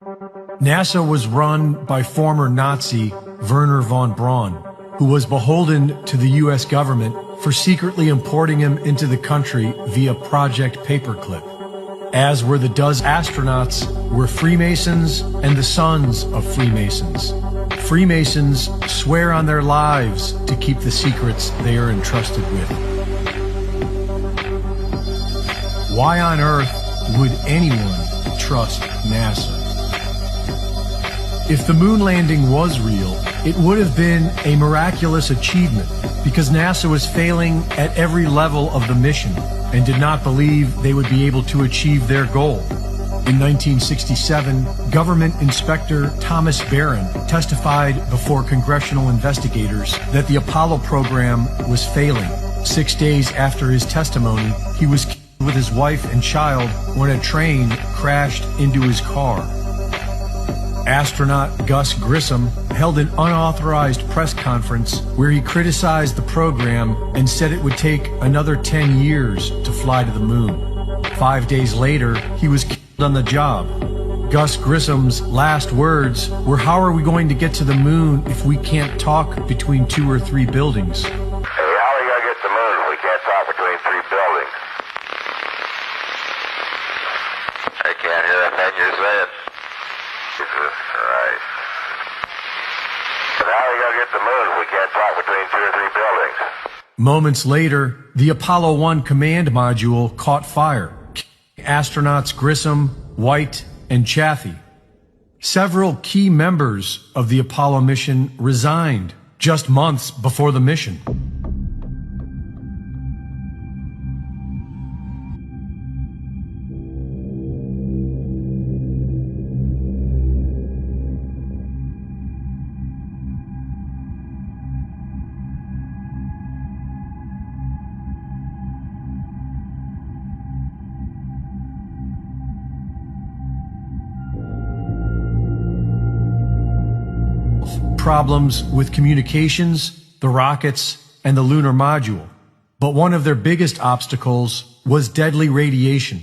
NASA was run by former Nazi Wernher von Braun, who was beholden to the U.S. government for secretly importing him into the country via Project Paperclip. As were the dozen astronauts were Freemasons and the sons of Freemasons. Freemasons swear on their lives to keep the secrets they are entrusted with. Why on earth would anyone trust NASA? If the moon landing was real, it would have been a miraculous achievement because NASA was failing at every level of the mission and did not believe they would be able to achieve their goal. In 1967, government inspector Thomas Barron testified before congressional investigators that the Apollo program was failing. 6 days after his testimony, he was killed with his wife and child when a train crashed into his car. Astronaut Gus Grissom held an unauthorized press conference where he criticized the program and said it would take another 10 years to fly to the moon. 5 days later, he was killed on the job. Gus Grissom's last words were, "How are we going to get to the moon if we can't talk between 2 or 3 buildings?" Hey, how are we going to get to the moon if we can't talk between 3 buildings? I can't hear a thing you're saying. Jesus Christ. But how are we going to get to the moon if we can't talk between 2 or 3 buildings? Moments later, the Apollo 1 command module caught fire. Astronauts Grissom, White, and Chaffee. Several key members of the Apollo mission resigned just months before the mission. Problems with communications, the rockets, and the lunar module. But one of their biggest obstacles was deadly radiation.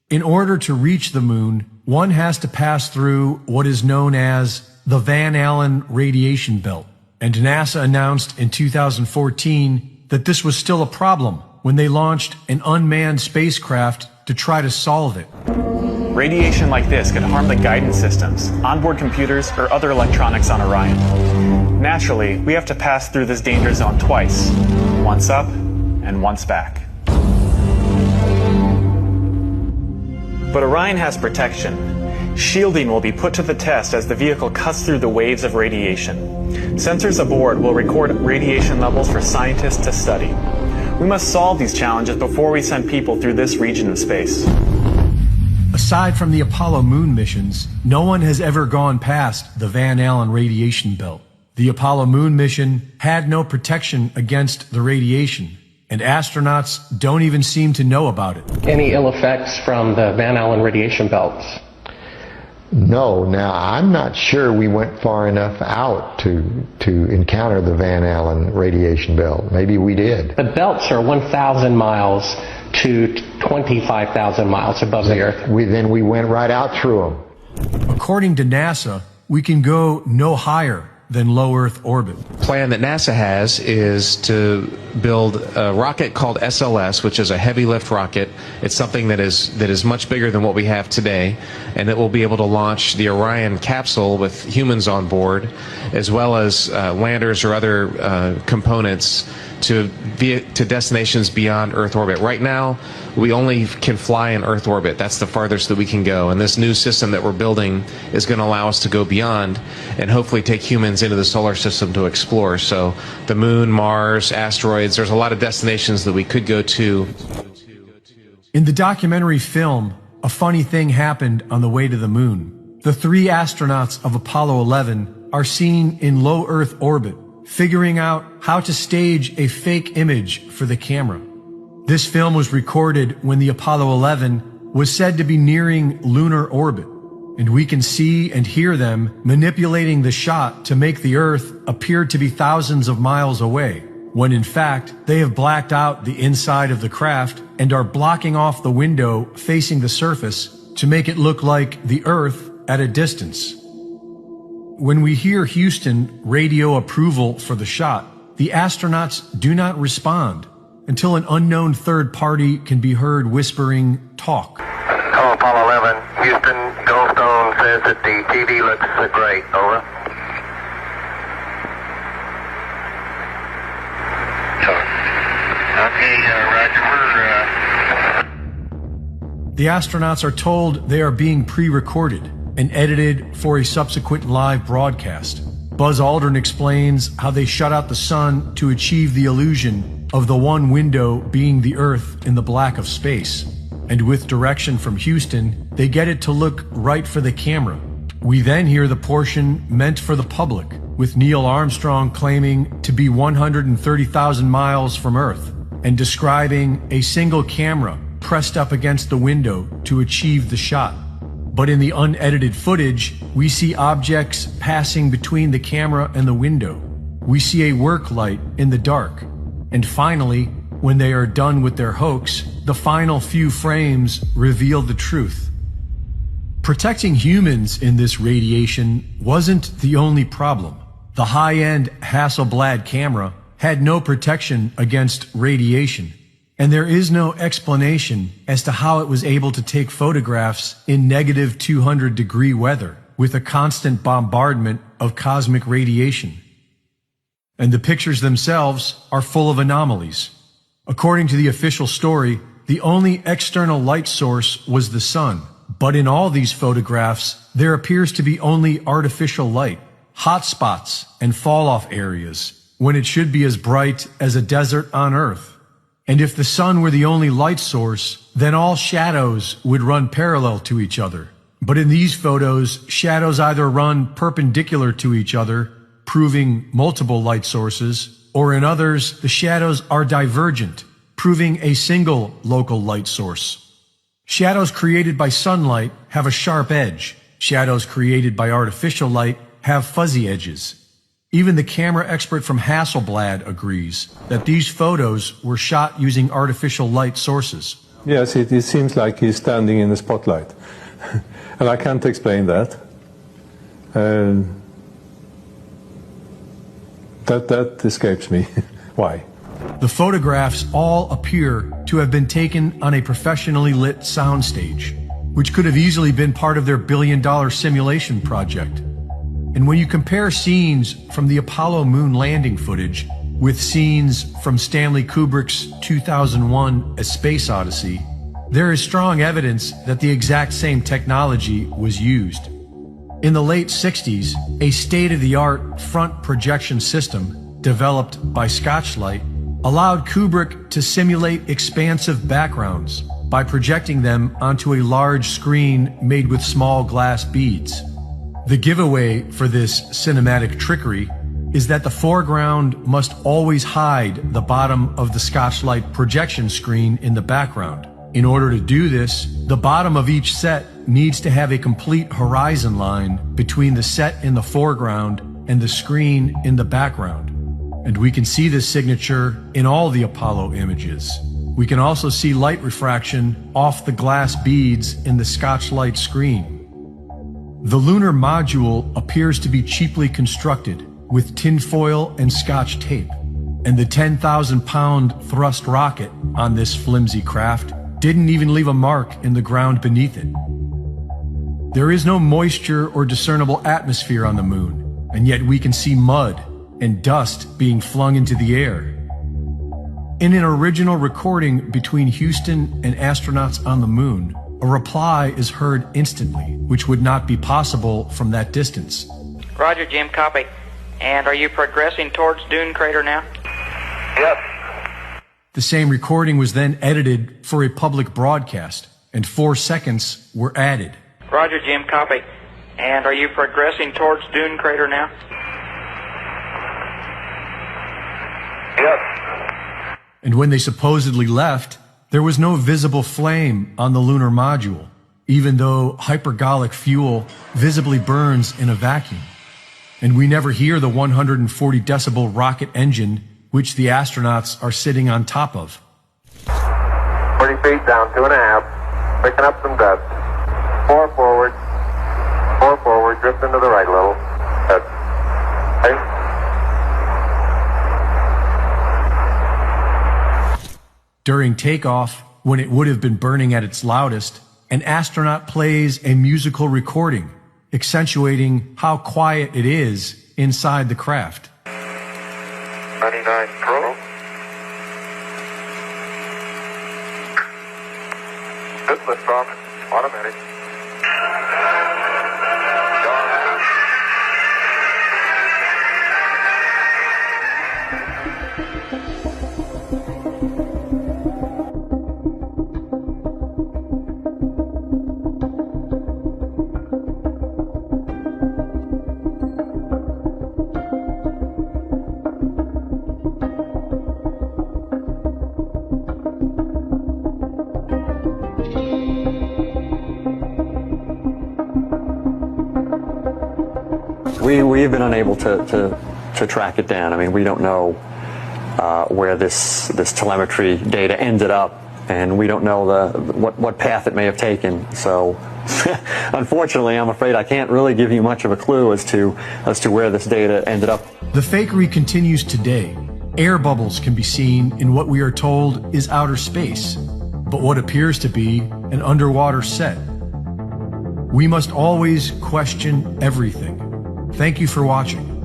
In order to reach the moon, one has to pass through what is known as the Van Allen radiation belt. And NASA announced in 2014 that this was still a problem when they launched an unmanned spacecraft to try to solve it. Radiation like this could harm the guidance systems, onboard computers, or other electronics on Orion. Naturally, we have to pass through this danger zone twice, once up and once back. But Orion has protection. Shielding will be put to the test as the vehicle cuts through the waves of radiation. Sensors aboard will record radiation levels for scientists to study. We must solve these challenges before we send people through this region of space. Aside from the Apollo moon missions, no one has ever gone past the Van Allen radiation belt. The Apollo moon mission had no protection against the radiation, and astronauts don't even seem to know about it. Any ill effects from the Van Allen radiation belts? No. Now, I'm not sure we went far enough out to encounter the Van Allen radiation belt. Maybe we did. The belts are 1,000 miles to 25,000 miles above the Earth. Then we went right out through them. According to NASA, we can go no higher than low Earth orbit. The plan that NASA has is to build a rocket called SLS, which is a heavy lift rocket. It's something that is much bigger than what we have today, and it will be able to launch the Orion capsule with humans on board, as well as landers or other components to destinations beyond Earth orbit. Right now, we only can fly in Earth orbit. That's the farthest that we can go. And this new system that we're building is going to allow us to go beyond and hopefully take humans into the solar system to explore. So the moon, Mars, asteroids, there's a lot of destinations that we could go to. In the documentary film, a funny thing happened on the way to the moon. The 3 astronauts of Apollo 11 are seen in low Earth orbit, figuring out how to stage a fake image for the camera. This film was recorded when the Apollo 11 was said to be nearing lunar orbit, and we can see and hear them manipulating the shot to make the Earth appear to be thousands of miles away, when in fact they have blacked out the inside of the craft and are blocking off the window facing the surface to make it look like the Earth at a distance. When we hear Houston radio approval for the shot, the astronauts do not respond until an unknown third party can be heard whispering, "Talk." Hello, Apollo 11. Houston, Goldstone says that the TV looks great. Over. Okay, Roger. The astronauts are told they are being pre-recorded and edited for a subsequent live broadcast. Buzz Aldrin explains how they shut out the sun to achieve the illusion of the one window being the Earth in the black of space. And with direction from Houston, they get it to look right for the camera. We then hear the portion meant for the public, with Neil Armstrong claiming to be 130,000 miles from Earth and describing a single camera pressed up against the window to achieve the shot. But in the unedited footage, we see objects passing between the camera and the window. We see a work light in the dark. And finally, when they are done with their hoax, the final few frames reveal the truth. Protecting humans in this radiation wasn't the only problem. The high-end Hasselblad camera had no protection against radiation, and there is no explanation as to how it was able to take photographs in negative 200-degree weather with a constant bombardment of cosmic radiation. And the pictures themselves are full of anomalies. According to the official story, the only external light source was the sun. But in all these photographs, there appears to be only artificial light, hot spots, and fall-off areas, when it should be as bright as a desert on Earth. And if the sun were the only light source, then all shadows would run parallel to each other. But in these photos, shadows either run perpendicular to each other, proving multiple light sources, or in others, the shadows are divergent, proving a single local light source. Shadows created by sunlight have a sharp edge. Shadows created by artificial light have fuzzy edges. Even the camera expert from Hasselblad agrees that these photos were shot using artificial light sources. Yes, it seems like he's standing in the spotlight. And I can't explain that. That escapes me. Why? The photographs all appear to have been taken on a professionally lit soundstage, which could have easily been part of their billion-dollar simulation project. And when you compare scenes from the Apollo moon landing footage with scenes from Stanley Kubrick's 2001 A Space Odyssey, there is strong evidence that the exact same technology was used. In the late 60s, a state-of-the-art front projection system developed by Scotchlight allowed Kubrick to simulate expansive backgrounds by projecting them onto a large screen made with small glass beads. The giveaway for this cinematic trickery is that the foreground must always hide the bottom of the Scotchlight projection screen in the background. In order to do this, the bottom of each set needs to have a complete horizon line between the set in the foreground and the screen in the background. And we can see this signature in all the Apollo images. We can also see light refraction off the glass beads in the Scotchlight screen. The lunar module appears to be cheaply constructed with tinfoil and Scotch tape, and the 10,000-pound thrust rocket on this flimsy craft didn't even leave a mark in the ground beneath it. There is no moisture or discernible atmosphere on the moon, and yet we can see mud and dust being flung into the air. In an original recording between Houston and astronauts on the moon, a reply is heard instantly, which would not be possible from that distance. Roger, Jim, copy. And are you progressing towards Dune Crater now? Yep. The same recording was then edited for a public broadcast, and 4 seconds were added. Roger, Jim, copy. And are you progressing towards Dune Crater now? Yep. And when they supposedly left, there was no visible flame on the lunar module, even though hypergolic fuel visibly burns in a vacuum. And we never hear the 140 decibel rocket engine which the astronauts are sitting on top of. 40 feet down, 2.5. Picking up some dust. 4 forward. 4 drift into the right a little. During takeoff, when it would have been burning at its loudest, an astronaut plays a musical recording, accentuating how quiet it is inside the craft. 99 Pro. Good liftoff, automatic. We've been unable to track it down. I mean, we don't know where this telemetry data ended up, and we don't know what path it may have taken. So, unfortunately, I'm afraid I can't really give you much of a clue as to where this data ended up. The fakery continues today. Air bubbles can be seen in what we are told is outer space, but what appears to be an underwater set. We must always question everything. Thank you for watching.